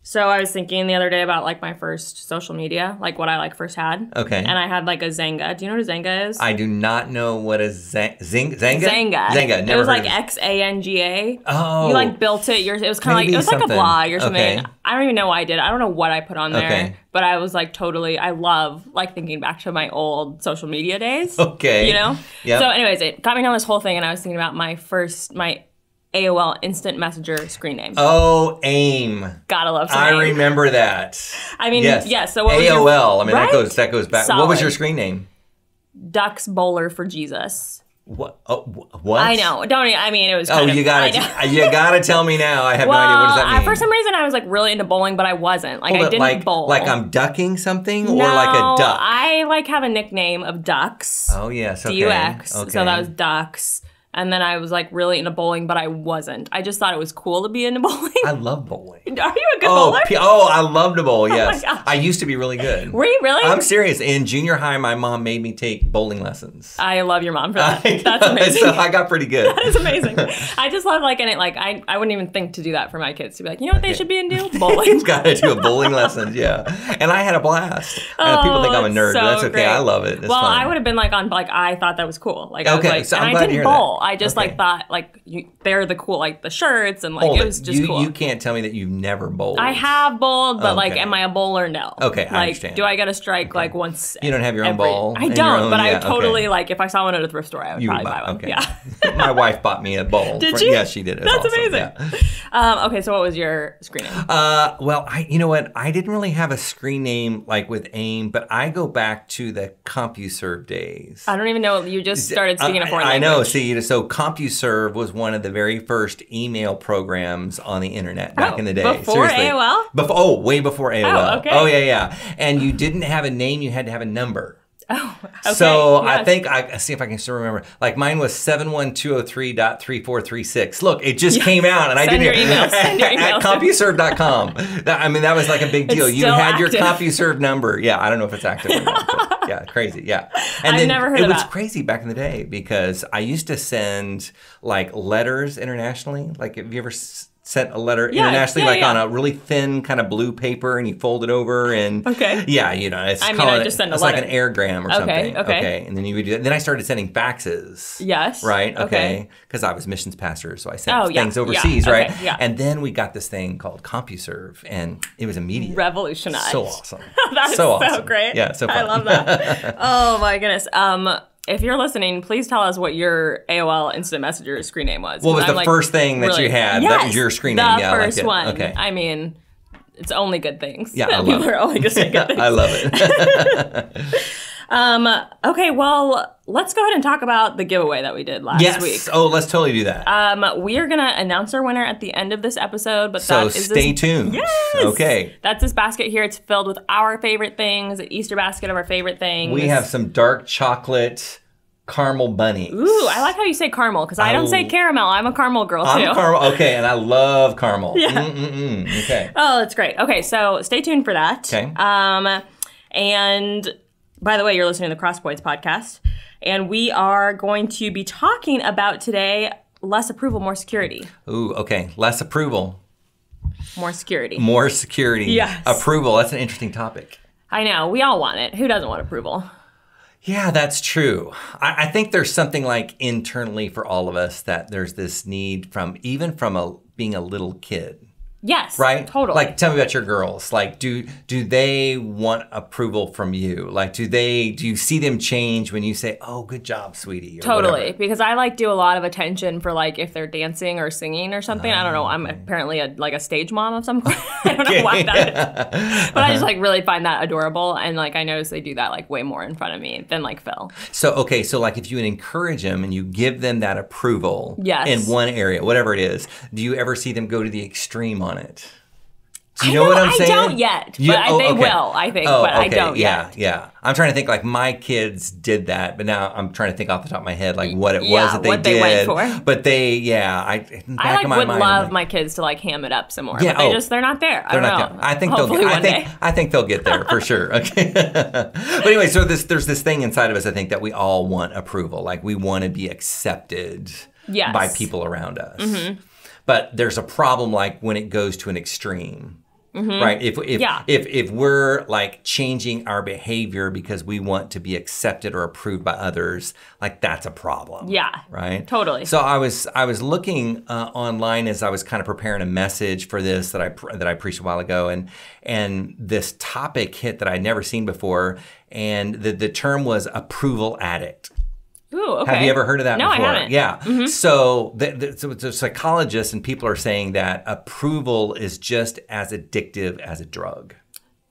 So I was thinking the other day about like my first social media, like what I like first had. Okay. And I had like a Zanga. Do you know what a Zanga is? I do not know what a Zanga? Zanga. Zanga. Never It was heard like of it. Xanga. Oh. You like built it. It was kind of like, Maybe it was like a something. blog or something. Okay. I don't even know why I did. I don't know what I put on there. Okay. But I was like I love like thinking back to my old social media days. Okay. You know? Yep. So anyways, it got me down this whole thing and I was thinking about my AOL Instant Messenger screen name. Oh, AIM. Gotta love some I AIM. remember that. I mean, yes. yeah, so what was AOL. I mean, right? that goes back. Solid. What was your screen name? Ducks Bowler for Jesus. What? Oh, what? I know. I mean, it was kind of... you gotta tell me now. I have no idea. What does that mean? For some reason, I was like really into bowling, but I wasn't. Like, I didn't bowl. Like I'm ducking something No, or like a duck? I like have a nickname of Ducks. Oh, yes. Okay. DUX. Okay. So that was Ducks. And then I was like really into bowling, but I wasn't. I just thought it was cool to be into bowling. I love bowling. Are you a good bowler? I love to bowl, yes. gosh. I used to be really good. Were you really? I'm serious. In junior high, my mom made me take bowling lessons. I love your mom for that. That's amazing. So I got pretty good. That is amazing. I just love like, and it like, I wouldn't even think to do that for my kids to be like, you know what they should be into? Bowling. You've got to do a bowling lessons, yeah. And I had a blast. People think I'm a nerd, but that's okay. Great. I love it. It's well, fun. I would have been like I thought that was cool. Like, I was Okay, like, so and I'm I glad to didn't hear bowl. that. I just like thought like they're the cool, like the shirts and like Hold it was just you, cool. You can't tell me that you've never bowled. I have bowled, but like, Okay. am I a bowler? No. Okay, I like, understand. do I get a strike like once? You don't have your own ball? I and don't, your own- but I yeah, would totally okay. like if I saw one at a thrift store, I would probably buy one. Okay. Yeah. My wife bought me a bowl. Did she? Yeah, she did. It was That's awesome. amazing. Yeah. Okay, so what was your screen name? Well, you know what? I didn't really have a screen name like with AIM, but I go back to the CompuServe days. I don't even know. You just started speaking a foreign I language. know. See, so CompuServe was one of the very first email programs on the internet back in the day. Before Seriously. AOL? Way before AOL. okay. Oh, yeah. And you didn't have a name, you had to have a number. Oh, okay. So yes. I think I see if I can still remember. Like mine was 71203.3436. Look, it just came out, and I Send didn't your emails. Send your emails. at CompuServe.com. I mean, that was like a big deal. It's You still had your active. CompuServe number. Yeah, I don't know if it's active or not. But yeah, crazy. Yeah, and I've then never heard it of was that. crazy back in the day because I used to send like letters internationally. Like, have you ever sent a letter internationally, on a really thin kind of blue paper, and you fold it over, and yeah, you know, it's I just send a it's letter. like an airgram or something. Okay. And then you would do that. Then I started sending faxes. Yes. Right. Okay. Because I was missions pastor, so I sent things yeah, overseas, yeah, right? okay, yeah. And then we got this thing called CompuServe, and it was immediate. Revolutionized. So awesome. That is so so awesome. great. Yeah, so fun. I love that. Oh my goodness. If you're listening, please tell us what your AOL Instant Messenger screen name was. What was I'm the first thing that you had? Yes, That was your screen name. The Yeah, first I one. like it. Okay. I mean, it's only good things. Yeah, I love People it. are only going to say good things. I love it. Okay, well, let's go ahead and talk about the giveaway that we did last week. Yes. Oh, let's totally do that. We are going to announce our winner at the end of this episode, but So that is stay tuned. Yes. Okay. That's this basket here. It's filled with our favorite things, an Easter basket of our favorite things. We have some dark chocolate caramel bunnies. Ooh, I like how you say caramel because I don't say caramel. I'm a caramel girl too. I'm caramel. Okay, and I love caramel. Yeah. Okay. Oh, that's great. Okay, so stay tuned for that. Okay. And by the way, you're listening to the Crosspoints podcast, and we are going to be talking about today less approval, more security. Ooh, okay. Less approval, More security. more security. Yes. Approval. That's an interesting topic. I know. We all want it. Who doesn't want approval? Yeah, that's true. I think there's something like internally for all of us that there's this need from being a little kid. Yes. Right? Totally. Like, tell me about your girls. Like, do they want approval from you? Like, do you see them change when you say, "Oh, good job, sweetie"? Or Totally, whatever? because I like do a lot of attention for like if they're dancing or singing or something. I don't know. I'm apparently a stage mom of some kind. I don't know why that is, but I just like really find that adorable, and like I notice they do that like way more in front of me than like Phil. So like if you encourage them and you give them that approval Yes. in one area, whatever it is, do you ever see them go to the extreme on it? Do you know what I'm saying? I don't yet, but they will. I think, but I don't yet. Yeah. I'm trying to think like my kids did that, but now I'm trying to think off the top of my head like what it was that they what did. they went for. But I like would love my kids to like ham it up some more. Yeah, but they're not there. I don't know. I think Hopefully one day. I think they'll get there for sure. Okay. But anyway, so there's this thing inside of us, I think, that we all want approval. Like we want to be accepted by people around us. Mm-hmm. But there's a problem like when it goes to an extreme. right? If we're like changing our behavior because we want to be accepted or approved by others, like that's a problem. Yeah. Right? Totally. So I was looking online as I was kind of preparing a message for this that I preached a while ago, and this topic hit that I'd never seen before, and the term was approval addict. Ooh, okay. Have you ever heard of that before? No, I haven't. Yeah. So the psychologists and people are saying that approval is just as addictive as a drug.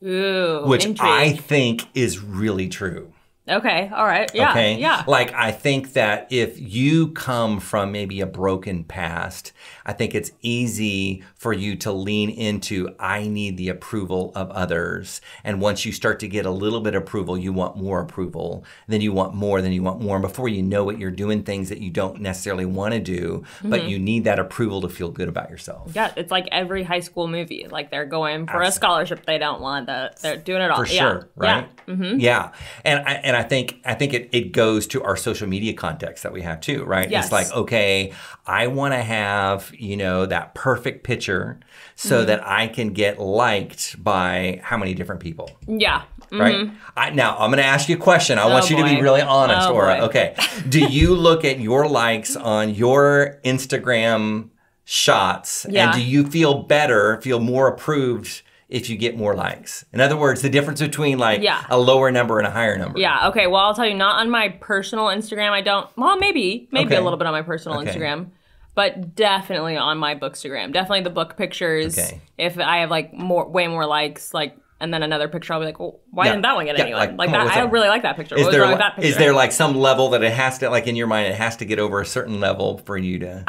Ooh, which intrigue. I think is really true. Okay. All right. Yeah. Okay. Yeah. Like, I think that if you come from maybe a broken past, I think it's easy for you to lean into, I need the approval of others. And once you start to get a little bit of approval, you want more approval. Then you want more, then you want more. And before you know it, you're doing things that you don't necessarily want to do, but you need that approval to feel good about yourself. Yeah. It's like every high school movie. Like, they're going for a scholarship they don't want. They're doing it all. For sure. Right? Yeah. Yeah. And I think it goes to our social media context that we have too, right? Yes. It's like, okay, I want to have, that perfect picture so that I can get liked by how many different people? Yeah. Right? Now, I'm going to ask you a question. I want you to be really honest, Aura. Okay. Do you look at your likes on your Instagram shots and do you feel better, feel more approved if you get more likes? In other words, the difference between a lower number and a higher number. Yeah. Okay. Well, I'll tell you, not on my personal Instagram. I don't. Well, maybe a little bit on my personal Instagram, but definitely on my Bookstagram. Definitely the book pictures. Okay. If I have way more likes, and then another picture, I'll be like, well, why didn't that one get anyone? Like that, I really like that picture. What was wrong with that picture? Is there some level that it has to, in your mind, it has to get over a certain level for you to?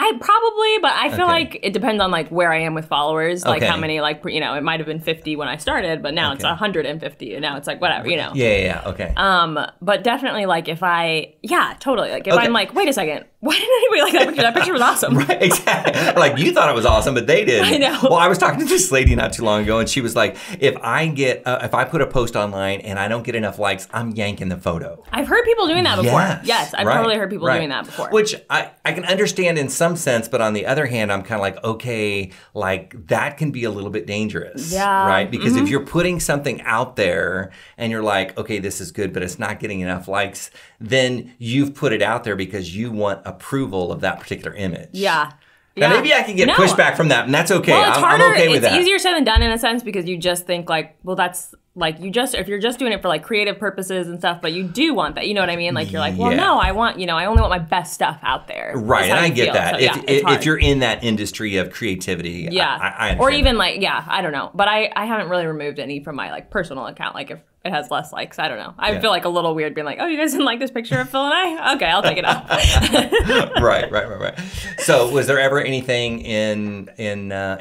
I probably, but I feel like it depends on where I am with followers, how many, it might have been 50 when I started, but now it's 150, and now it's whatever, Yeah, okay. But definitely, totally. If I'm wait a second, why didn't anybody like that picture? That picture was awesome. Right, exactly. You thought it was awesome, but they didn't. I know. Well, I was talking to this lady not too long ago, and she was like, if I put a post online and I don't get enough likes, I'm yanking the photo. I've heard people doing that before. Yes, I've totally heard people doing that before. Which I can understand in some sense, but on the other hand, I'm kind of okay, that can be a little bit dangerous. Yeah. Right? Because if you're putting something out there and you're like, okay, this is good, but it's not getting enough likes, then you've put it out there because you want approval of that particular image. Yeah. Now, maybe I can get pushback from that, and that's okay. Well, it's harder. I'm okay with that. It's easier said than done in a sense because you just think that's if you're just doing it for creative purposes and stuff, but you do want that. You know what I mean? You're like, well, no, I want, I only want my best stuff out there. Right, and I get that. So, if you're in that industry of creativity, I or even I don't know, but I haven't really removed any from my personal account. If it has less likes, I don't know. I feel a little weird being oh, you guys didn't like this picture of Phil and I? Okay, I'll take it up. Right. So, was there ever anything in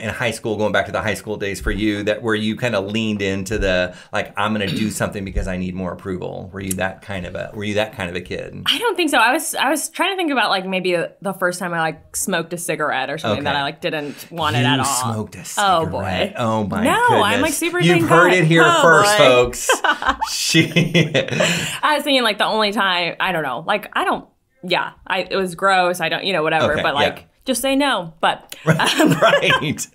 high school, going back to the high school days for you, where you kind of leaned into the I'm going to do something because I need more approval? Were you that kind of a kid? I don't think so. I was trying to think about maybe the first time I smoked a cigarette or something that I didn't want it at all. You smoked a cigarette? Oh boy! Oh my goodness! No, I'm super. You've heard it here first, folks. I was thinking the only time, I don't know, it was gross. I don't, whatever, okay, but just say no. But right.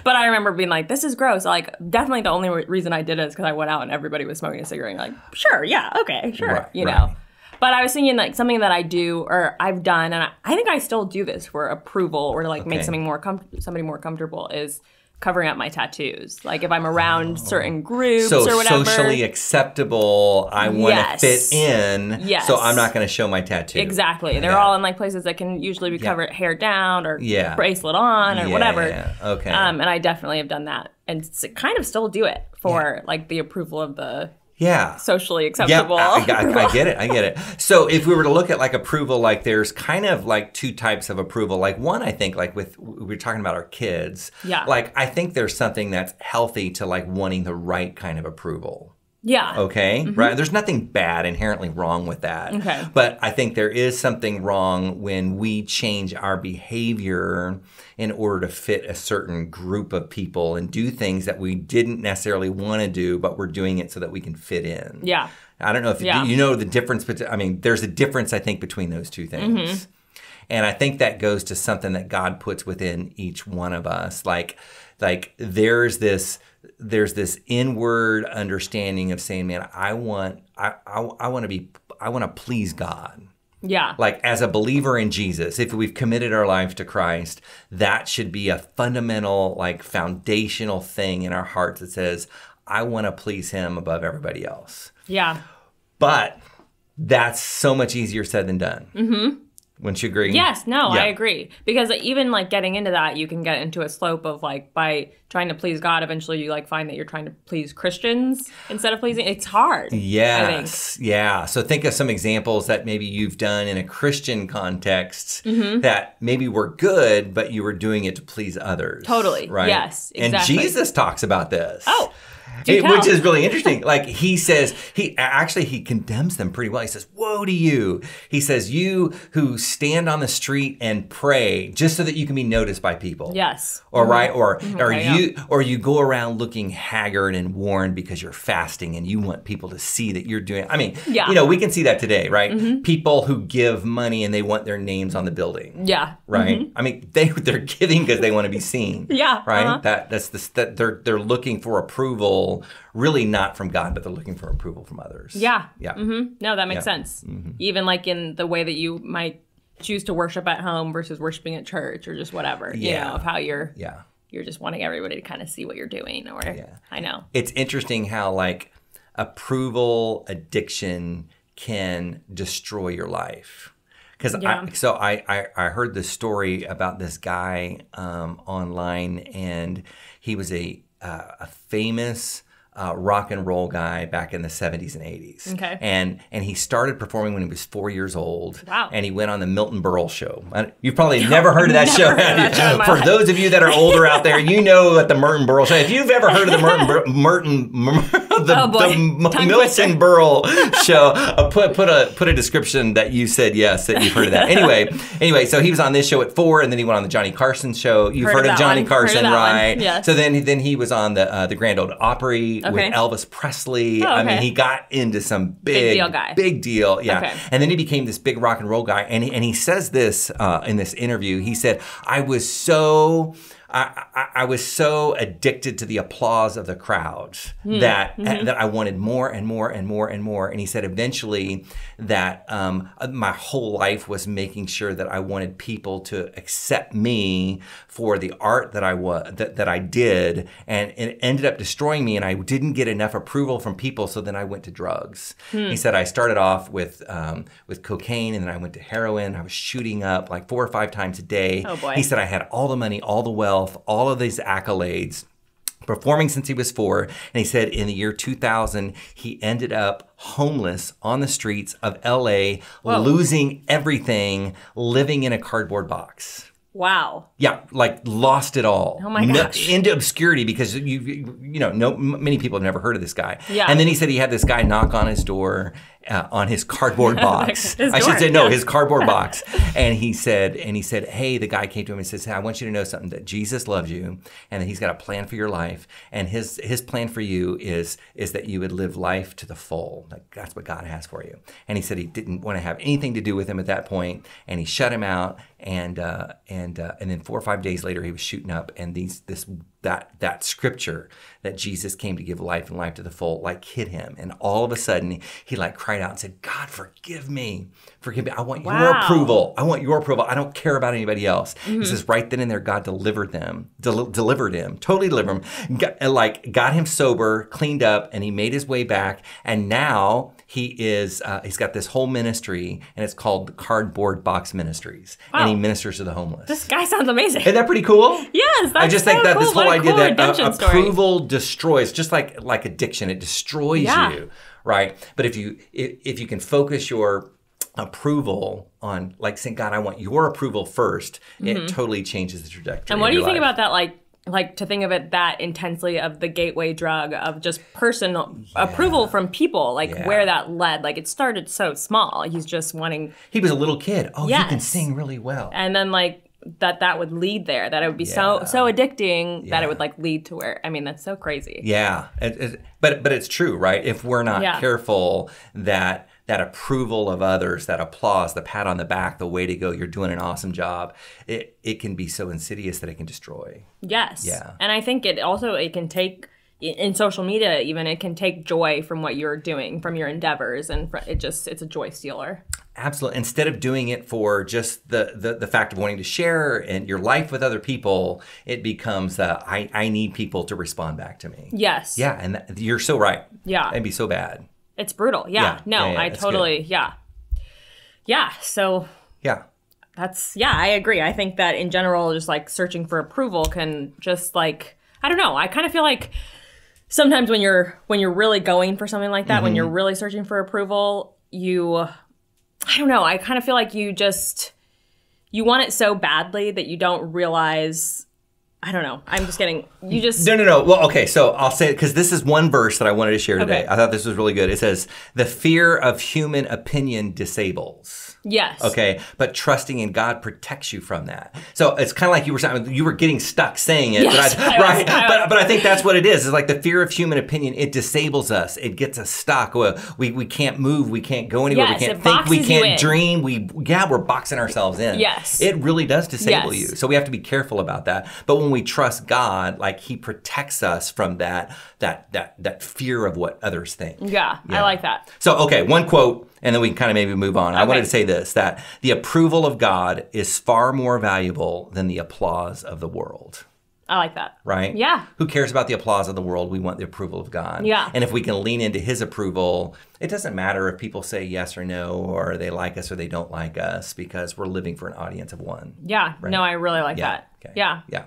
But I remember being this is gross. Definitely the only reason I did it is because I went out and everybody was smoking a cigarette. And sure, yeah, okay, sure, right, you know. But I was thinking something that I do or I've done, and I think I still do this for approval or to make something somebody more comfortable is covering up my tattoos. If I'm around certain groups or whatever. So socially acceptable, I want to fit in, so I'm not going to show my tattoo. Exactly. They're all in places that can usually be covered, hair down or bracelet on or whatever. Yeah. Okay. And I definitely have done that and kind of still do it for the approval of the socially acceptable. Yeah, I get it. So if we were to look at approval, there's kind of two types of approval. One, I think we're talking about our kids. Yeah. I think there's something that's healthy to wanting the right kind of approval. Yeah. Okay. Mm-hmm. Right. There's nothing bad inherently wrong with that. Okay. But I think there is something wrong when we change our behavior in order to fit a certain group of people and do things that we didn't necessarily want to do, but we're doing it so that we can fit in. Yeah. I don't know if you know the difference, but there's a difference, I think, between those two things. Mm-hmm. And I think that goes to something that God puts within each one of us. like there's this inward understanding of saying, man, I want to please God. Yeah. Like as a believer in Jesus, if we've committed our life to Christ, that should be a fundamental, like foundational thing in our hearts that says, I want to please him above everybody else. Yeah. But that's so much easier said than done. Mm-hmm. Wouldn't you agree? Yes, no, yeah. I agree. Because even like getting into that, you can get into a slope of like by trying to please God, eventually you like find that you're trying to please Christians instead of pleasing. It's hard. Yes. Yeah. So think of some examples that maybe you've done in a Christian context that maybe were good, but you were doing it to please others. Totally. Right? Yes. Exactly. And Jesus talks about this. Oh. Which is really interesting. Like he says, he condemns them pretty well. He says, woe to you. He says, you who stand on the street and pray just so that you can be noticed by people. Yes. Or right. Or you go around looking haggard and worn because you're fasting and you want people to see that you're doing. I mean, we can see that today, right? Mm-hmm. People who give money and they want their names on the building. Yeah. Right. Mm-hmm. I mean, they're giving because they want to be seen. Yeah. Right. That they're looking for approval. Really not from God, but they're looking for approval from others. Yeah. Yeah. Mm-hmm. No, that makes sense. Mm-hmm. Even like in the way that you might choose to worship at home versus worshiping at church or just whatever, you know, of how you're just wanting everybody to kind of see what you're doing or I know. It's interesting how like approval addiction can destroy your life. Because I heard this story about this guy online, and he was a famous rock and roll guy back in the 70s and 80s. Okay. And he started performing when he was 4 years old. Wow. And he went on the Milton Berle show. You've probably never heard of that show. For those of you that are older out there, you know that the Milton Berle show. If you've ever heard of the Milton Berle show, put a description that you said yes, that you've heard of that. Anyway, so he was on this show at 4, and then he went on the Johnny Carson show. You've heard of Johnny Carson, right? Yes. So then he was on the Grand Ole Opry with Elvis Presley. Oh, okay. I mean, he got into some big deal guy. Big deal, yeah. Okay. And then he became this big rock and roll guy. And he says this in this interview. He said, I was so addicted to the applause of the crowd that I wanted more and more and more and more. And he said eventually that my whole life was making sure that I wanted people to accept me for the art that I did, and it ended up destroying me. And I didn't get enough approval from people, so then I went to drugs. He said I started off with cocaine, and then I went to heroin. I was shooting up like 4 or 5 times a day. Oh boy. He said I had all the money, all the wealth, all of these accolades, performing since he was 4. And he said in the year 2000, he ended up homeless on the streets of LA, losing everything, living in a cardboard box. Wow. Yeah, like lost it all. Oh my gosh. Into obscurity, because many people have never heard of this guy. Yeah. And then he said he had this guy knock on his door, on his cardboard box. His cardboard box. And he said, hey, the guy came to him and says, hey, I want you to know something, that Jesus loves you and that he's got a plan for your life. And his plan for you is that you would live life to the full. Like that's what God has for you. And he said he didn't want to have anything to do with him at that point, and he shut him out. And then 4 or 5 days later, he was shooting up, and that scripture that Jesus came to give life and life to the full, like hit him. And all of a sudden he like cried out and said, God, forgive me. I want your approval. I don't care about anybody else. He says right then and there, God delivered him, totally delivered him, got him sober, cleaned up, and he made his way back. And now he's got this whole ministry, and it's called the Cardboard Box Ministries. Wow. And he ministers to the homeless. This guy sounds amazing. Isn't that pretty cool? Yes, that's I just so think that cool. this whole idea that approval story. Destroys, just like addiction, it destroys you, right? But if you can focus your approval on like saying, God, I want your approval first, it totally changes the trajectory. And what do you think about that? Like to think of it that intensely of the gateway drug of just personal approval from people, where that led. Like it started so small. He's just wanting. He was a little kid. Oh, you can sing really well. And then that would lead there, that it would be so addicting that it would like lead to where, I mean, that's so crazy. Yeah. But it's true, right? If we're not careful, that approval of others, that applause, the pat on the back, the way to go, you're doing an awesome job, it can be so insidious that it can destroy. Yes. Yeah. And I think it can take, in social media even, it can take joy from what you're doing, from your endeavors, and it's a joy stealer. Absolutely. Instead of doing it for just the fact of wanting to share and your life with other people, it becomes I need people to respond back to me. Yes. Yeah, and you're so right. Yeah. It'd be so bad. It's brutal. Yeah. I totally, Yeah, so. Yeah. I agree. I think that in general, just like searching for approval can just like, I don't know. I kind of feel like sometimes when you're really going for something like that, when you're really searching for approval, I don't know. I kind of feel like you want it so badly that you don't realize. I don't know. I'm just getting, No. Well, okay. So I'll say it because this is one verse that I wanted to share today. Okay. I thought this was really good. It says, the fear of human opinion disables. Yes. Okay. But trusting in God protects you from that. So it's kind of like you were getting stuck saying it. Yes, but I think that's what it is. It's like the fear of human opinion. It disables us. It gets us stuck. We can't move. We can't go anywhere. Yes, we can't think. We can't dream. We're boxing ourselves in. Yes. It really does disable you. So we have to be careful about that. But when we trust God, like he protects us from that fear of what others think. Yeah. I like that. So, okay, one quote, and then we can kind of maybe move on. Okay. I wanted to say this, that the approval of God is far more valuable than the applause of the world. I like that. Right? Yeah. Who cares about the applause of the world? We want the approval of God. Yeah. And if we can lean into his approval, it doesn't matter if people say yes or no, or they like us or they don't like us, because we're living for an audience of one. Yeah. Right? No, I really like that. Okay. Yeah. Yeah.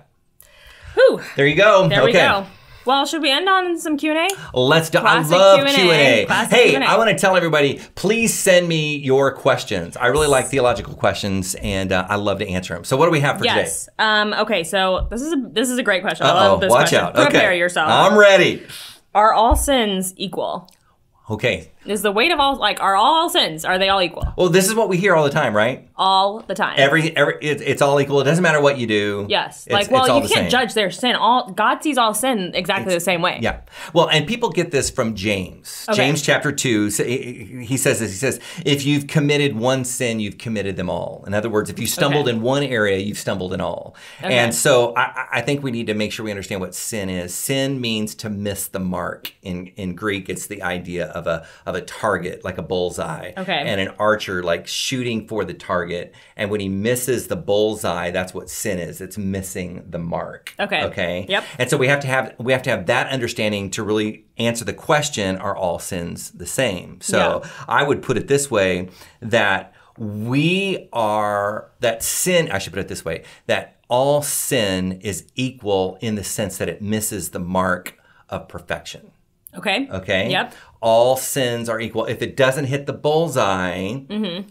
Whew. There you go. There we go. Well, should we end on some Q&A? Let's do. I love Q&A. Hey, I want to tell everybody, please send me your questions. I really like theological questions, and I love to answer them. So what do we have for today? Okay, so this is a great question. I love this Watch question. out. Prepare yourself. I'm ready. Are all sins equal? Okay. Is the weight of all, like, are all sins, are they all equal? Well, this is what we hear all the time, right? All the time. It's all equal. It doesn't matter what you do. Yes. You can't judge their sin. God sees all sin exactly the same way. Yeah. Well, and people get this from James. Okay. James chapter 2, he says this. He says, if you've committed one sin, you've committed them all. In other words, if you stumbled in one area, you've stumbled in all. Okay. And so I think we need to make sure we understand what sin is. Sin means to miss the mark. In Greek, it's the idea of a target, like a bullseye. Okay. And an archer, like shooting for the target. And when he misses the bullseye, that's what sin is. It's missing the mark. Okay. Okay. Yep. And so we have to have that understanding to really answer the question, are all sins the same? So I would put it this way, that all sin is equal in the sense that it misses the mark of perfection. Okay. Okay. Yep. All sins are equal. If it doesn't hit the bullseye,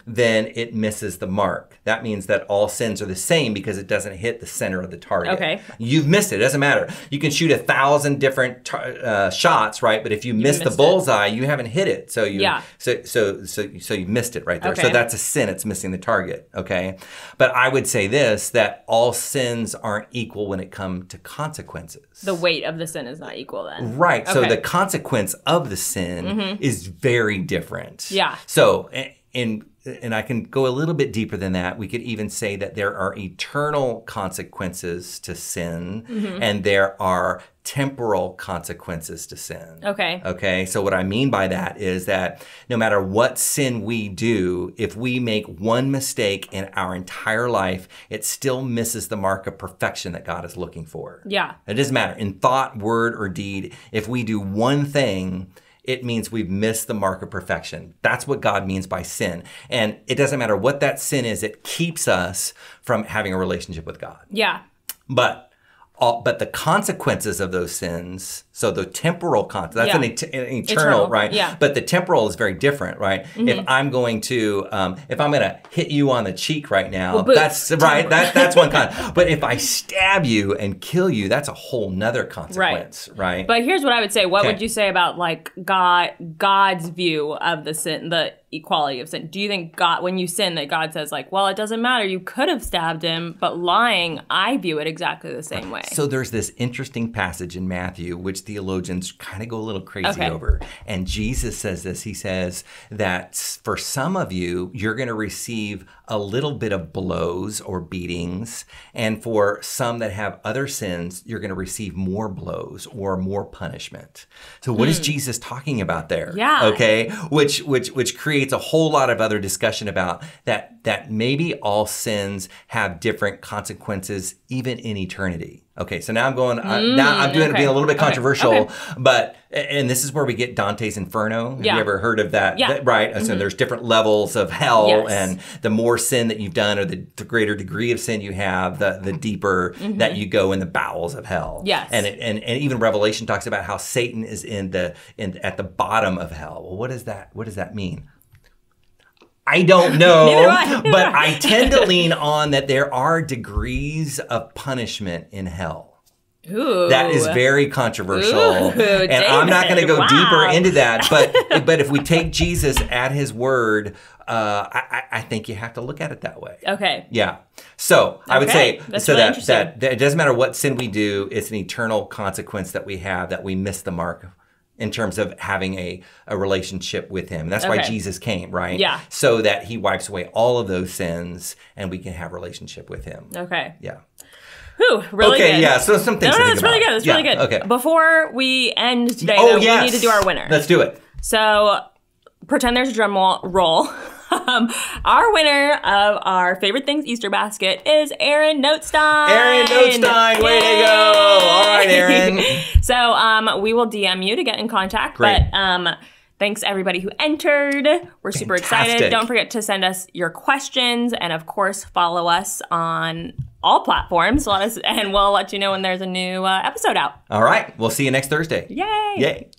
then it misses the mark. That means that all sins are the same because it doesn't hit the center of the target. Okay. You've missed it. It doesn't matter. You can shoot 1,000 different shots, right? But if you miss the bullseye, you haven't hit it. So you missed it right there. Okay. So that's a sin. It's missing the target. Okay. But I would say this, that all sins aren't equal when it comes to consequences. The weight of the sin is not equal then. Right. Okay. So the consequence of the sin is very different. Yeah. So, and I can go a little bit deeper than that. We could even say that there are eternal consequences to sin, and there are temporal consequences to sin. Okay. Okay. So what I mean by that is that no matter what sin we do, if we make one mistake in our entire life, it still misses the mark of perfection that God is looking for. Yeah. It doesn't matter in thought, word, or deed. If we do one thing, it means we've missed the mark of perfection. That's what God means by sin. And it doesn't matter what that sin is, it keeps us from having a relationship with God. Yeah. But the consequences of those sins, so the temporal consequences, that's an eternal, right? Yeah. But the temporal is very different, right? If I'm going to hit you on the cheek right now, that's right. That's one kind. But if I stab you and kill you, that's a whole nother consequence, right? But here's what I would say. What would you say about like God's view of the sin, the equality of sin? Do you think God, when you sin, that God says like, well, it doesn't matter, you could have stabbed him, but lying, I view it exactly the same way? So there's this interesting passage in Matthew, which theologians kind of go a little crazy over. And Jesus says this. He says that for some of you, you're going to receive a little bit of blows or beatings. And for some that have other sins, you're going to receive more blows or more punishment. So what is Jesus talking about there? Yeah. Okay. Which creates a whole lot of other discussion about that maybe all sins have different consequences even in eternity. Okay, so now I'm going. Now I'm doing being a little bit controversial, but and this is where we get Dante's Inferno. Have you ever heard of that? Yeah. Right. So there's different levels of hell, and the more sin that you've done, or the greater degree of sin you have, the deeper that you go in the bowels of hell. Yes. And even Revelation talks about how Satan is at the bottom of hell. Well, what does that mean? I don't know, but I tend to lean on that there are degrees of punishment in hell. Ooh. That is very controversial. Ooh, and David, I'm not going to go deeper into that. But if we take Jesus at his word, I think you have to look at it that way. Okay. Yeah. So I would say That's so really that it doesn't matter what sin we do, it's an eternal consequence that we have, that we miss the mark in terms of having a relationship with him. And that's why Jesus came, right? Yeah. So that he wipes away all of those sins and we can have a relationship with him. Okay. Yeah. Whew, really good. Okay, yeah, so some things to think it's really good. It's really good. Okay. Before we end today, though, we need to do our winner. Let's do it. So pretend there's a drum roll. Our winner of our favorite things Easter basket is Aaron Notestein. Aaron Notestein, way to go! All right, Aaron. So we will DM you to get in contact. Great. But thanks everybody who entered. We're super excited. Don't forget to send us your questions, and of course follow us on all platforms. And we'll let you know when there's a new episode out. All right, we'll see you next Thursday. Yay! Yay!